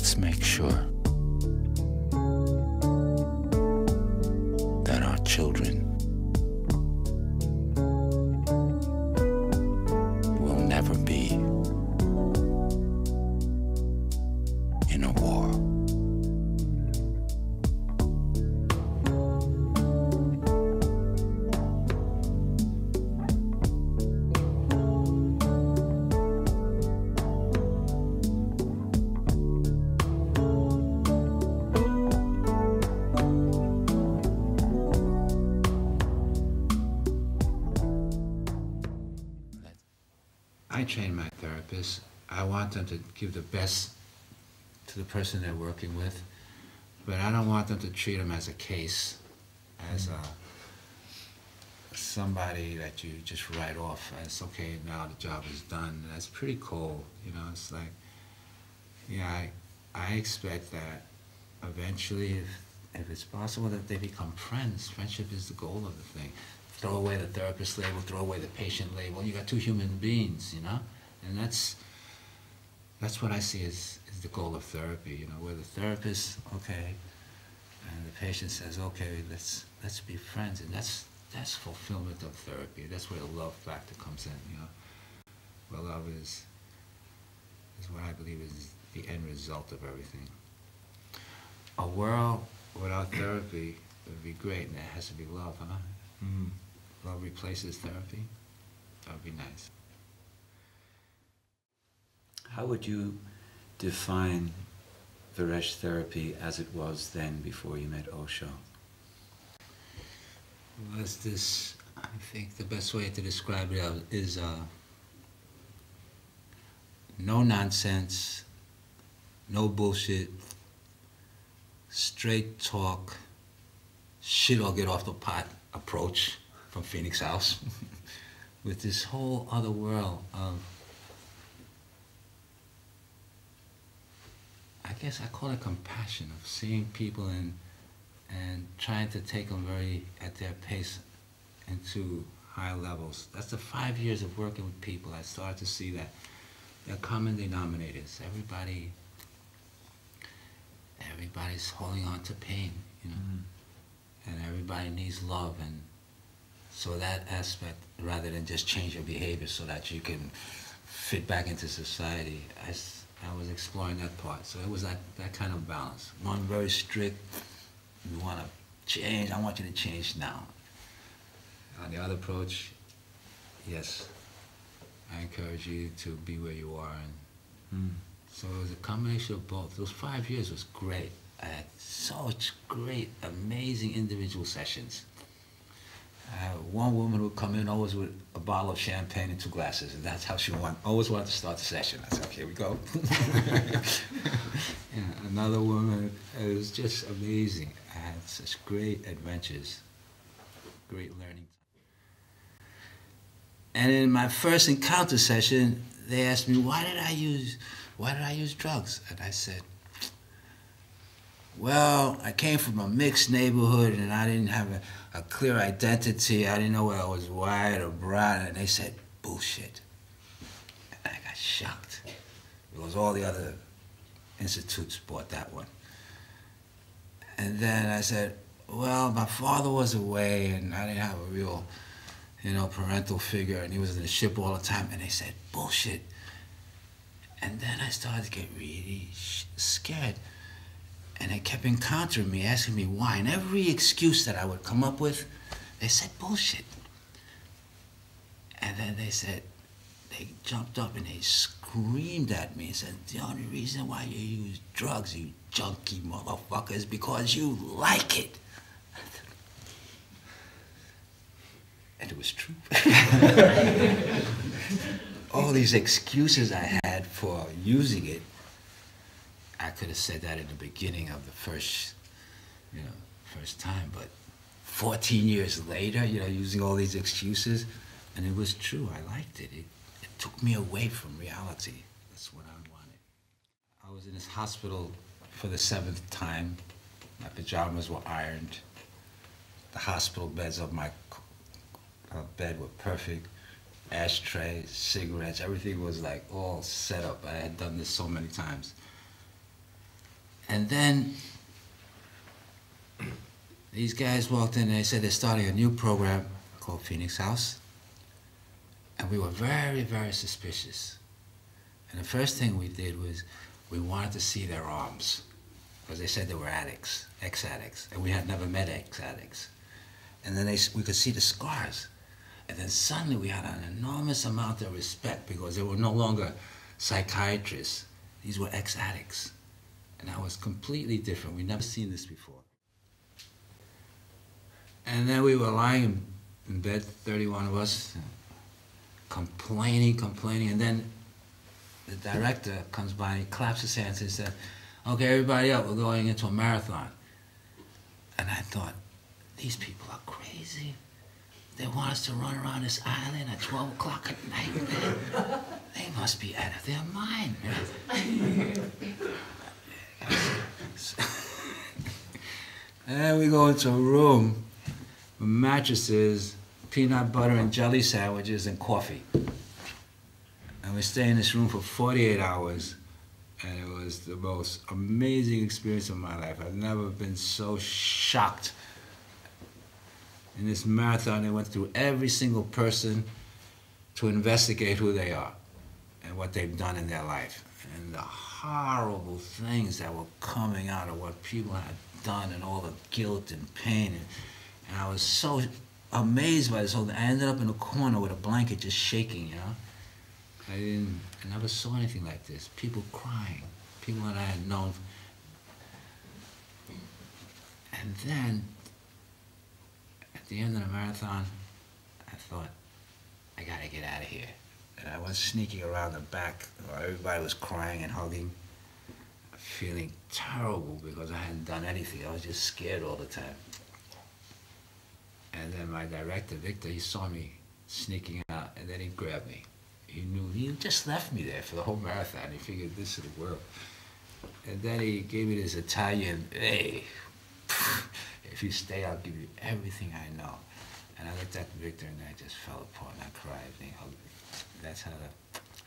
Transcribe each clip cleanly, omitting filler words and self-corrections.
Let's make sure that our children will never be in a war. I train my therapists. I want them to give the best to the person they're working with, but I don't want them to treat them as a case, as somebody that you just write off as, okay, now the job is done. That's pretty cold, you know. It's like, yeah, I expect that eventually, if it's possible, that they become friends. Friendship is the goal of the thing. Throw away the therapist label, throw away the patient label. You got two human beings, you know? And that's what I see as the goal of therapy, you know, where the therapist, okay, and the patient says, okay, let's be friends. And that's fulfillment of therapy. That's where the love factor comes in, you know? Where love is what I believe is the end result of everything. A world without therapy would be great, and it has to be love, huh? Mm-hmm. Love replaces therapy? That would be nice. How would you define Veeresh therapy as it was then before you met Osho? Well, I think the best way to describe it is no nonsense, no bullshit, straight talk, shit or get off the pot approach from Phoenix House with this whole other world of, I guess I call it compassion, of seeing people and trying to take them very at their pace into high levels. That's the 5 years of working with people. I started to see that they're common denominators. Everybody's holding on to pain, you know. Mm-hmm. And everybody needs love, and so that aspect, rather than just change your behavior so that you can fit back into society, I was exploring that part. So it was that kind of balance. One very strict, you want to change, I want you to change now. On the other approach, yes, I encourage you to be where you are. And so it was a combination of both. Those 5 years was great. I had such great, amazing individual sessions. One woman would come in always with a bottle of champagne and 2 glasses, and that's how she always wanted to start the session. I said, okay, here we go. Yeah, another woman, it was just amazing. I had such great adventures, great learning. And in my first encounter session, they asked me, why did I use drugs? And I said, well, I came from a mixed neighborhood and I didn't have a clear identity. I didn't know whether I was white or brown. And they said, bullshit. And I got shocked because all the other institutes bought that one. And then I said, well, my father was away and I didn't have a real, you know, parental figure, and he was in the ship all the time. And they said, bullshit. And then I started to get really scared. And they kept encountering me, asking me why. And every excuse that I would come up with, they said bullshit. And then they said, they jumped up and they screamed at me and said, the only reason why you use drugs, you junkie motherfucker, is because you like it. And it was true. All these excuses I had for using it, I could have said that in the beginning of the first time, but 14 years later, you know, using all these excuses, and it was true. I liked it. It took me away from reality. That's what I wanted. I was in this hospital for the 7th time. My pajamas were ironed. The hospital beds of my bed were perfect. Ashtray, cigarettes, everything was like all set up. I had done this so many times. And then these guys walked in and they said they're starting a new program called Phoenix House. And we were very, very suspicious. And the first thing we did was we wanted to see their arms, because they said they were addicts, ex-addicts, and we had never met ex-addicts. And then we could see the scars. And then suddenly we had an enormous amount of respect because they were no longer psychiatrists. These were ex-addicts. And that was completely different. We'd never seen this before. And then we were lying in bed, 31 of us, complaining, and then the director comes by and he claps his hands and says, "Okay, everybody up, we're going into a marathon." And I thought, these people are crazy. They want us to run around this island at 12 o'clock at night. They must be out of their mind. And we go into a room with mattresses, peanut butter and jelly sandwiches, and coffee. And we stay in this room for 48 hours, and it was the most amazing experience of my life. I've never been so shocked. In this marathon, they went through every single person to investigate who they are and what they've done in their life, and the horrible things that were coming out of what people had done, and all the guilt and pain. And I was so amazed by this whole thing. I ended up in a corner with a blanket just shaking, you know? I never saw anything like this. People crying, people that I had known. And then, at the end of the marathon, I thought, I gotta get out of here. And I was sneaking around the back while everybody was crying and hugging, feeling terrible because I hadn't done anything. I was just scared all the time. And then my director, Victor, he saw me sneaking out, and then he grabbed me. He knew, he just left me there for the whole marathon. He figured this would work. And then he gave me this Italian, "Hey, if you stay, I'll give you everything I know." And I looked at Victor and I just fell apart and I cried and he hugged me. That's how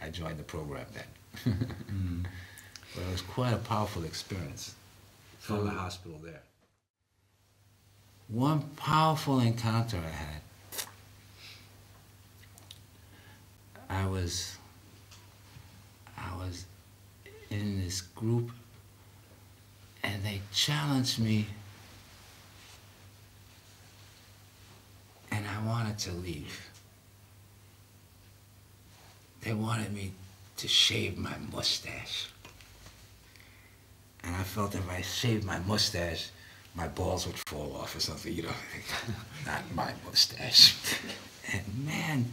I joined the program then. But it was quite a powerful experience from the hospital there. One powerful encounter I had, I was in this group and they challenged me and I wanted to leave. They wanted me to shave my mustache. And I felt if I shaved my mustache, my balls would fall off or something, you know. Not my mustache. And man,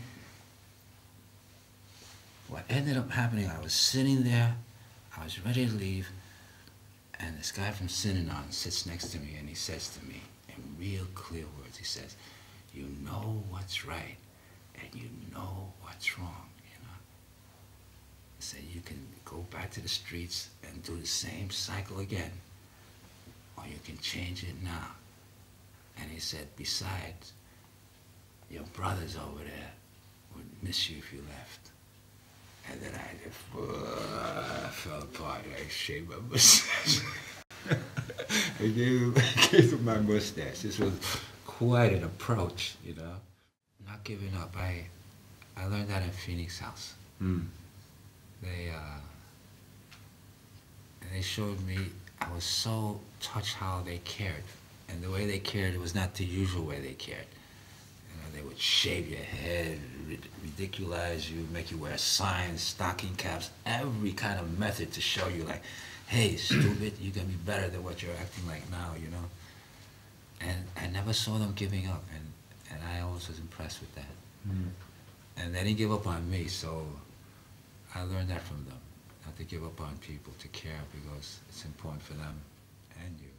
what ended up happening, I was sitting there, I was ready to leave, and this guy from Synanon sits next to me and he says to me in real clear words, he says, "You know what's right and you know what's wrong, you know. He said, you can go back to the streets and do the same cycle again, or you can change it now." And he said, "Besides, your brothers over there would miss you if you left." And then I just fell apart. I shaved my mustache. I gave him my mustache. This was quite an approach, you know. Not giving up. I learned that in Phoenix House. They showed me, I was so touched how they cared. And the way they cared, it was not the usual way they cared. You know, they would shave your head, ridiculize you, make you wear signs, stocking caps, every kind of method to show you like, "Hey, stupid, you can be better than what you're acting like now," you know. And I never saw them giving up, and I always was impressed with that. And they didn't give up on me, so I learned that from them, not to give up on people, to care, because it's important for them and you.